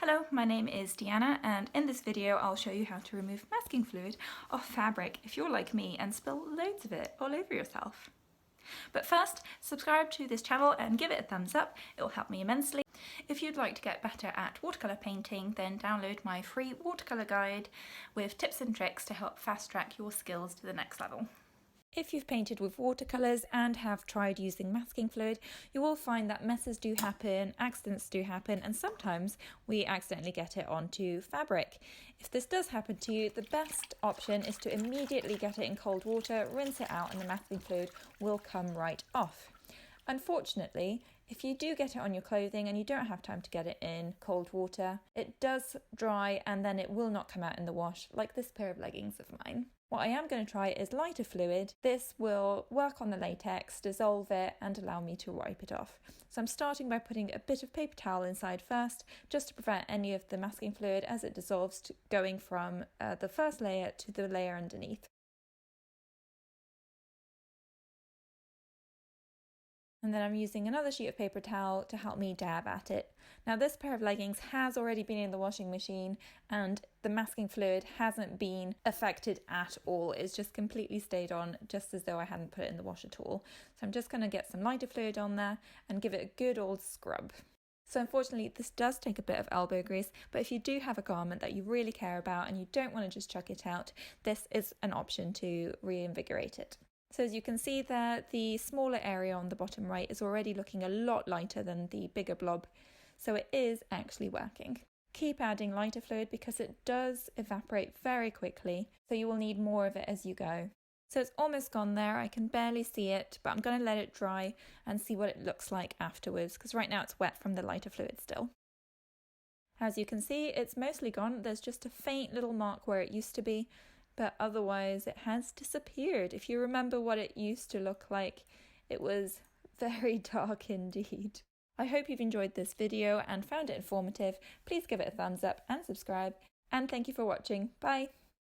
Hello, my name is Deanna, and in this video I'll show you how to remove masking fluid off fabric if you're like me and spill loads of it all over yourself. But first, subscribe to this channel and give it a thumbs up, it will help me immensely. If you'd like to get better at watercolour painting, then download my free watercolour guide with tips and tricks to help fast track your skills to the next level. If you've painted with watercolours and have tried using masking fluid, you will find that messes do happen, accidents do happen, and sometimes we accidentally get it onto fabric. If this does happen to you, the best option is to immediately get it in cold water, rinse it out, and the masking fluid will come right off. Unfortunately, if you do get it on your clothing and you don't have time to get it in cold water, it does dry and then it will not come out in the wash, like this pair of leggings of mine. What I am going to try is lighter fluid. This will work on the latex, dissolve it, and allow me to wipe it off. So I'm starting by putting a bit of paper towel inside first, just to prevent any of the masking fluid as it dissolves going from the first layer to the layer underneath. And then I'm using another sheet of paper towel to help me dab at it. Now this pair of leggings has already been in the washing machine and the masking fluid hasn't been affected at all. It's just completely stayed on, just as though I hadn't put it in the wash at all. So I'm just going to get some lighter fluid on there and give it a good old scrub. So unfortunately this does take a bit of elbow grease, but if you do have a garment that you really care about and you don't want to just chuck it out, this is an option to reinvigorate it. So as you can see there, the smaller area on the bottom right is already looking a lot lighter than the bigger blob, so it is actually working. Keep adding lighter fluid because it does evaporate very quickly, so you will need more of it as you go. So it's almost gone there, I can barely see it, but I'm going to let it dry and see what it looks like afterwards, because right now it's wet from the lighter fluid still. As you can see, it's mostly gone. There's just a faint little mark where it used to be, but otherwise it has disappeared. If you remember what it used to look like, it was very dark indeed. I hope you've enjoyed this video and found it informative. Please give it a thumbs up and subscribe, and thank you for watching. Bye!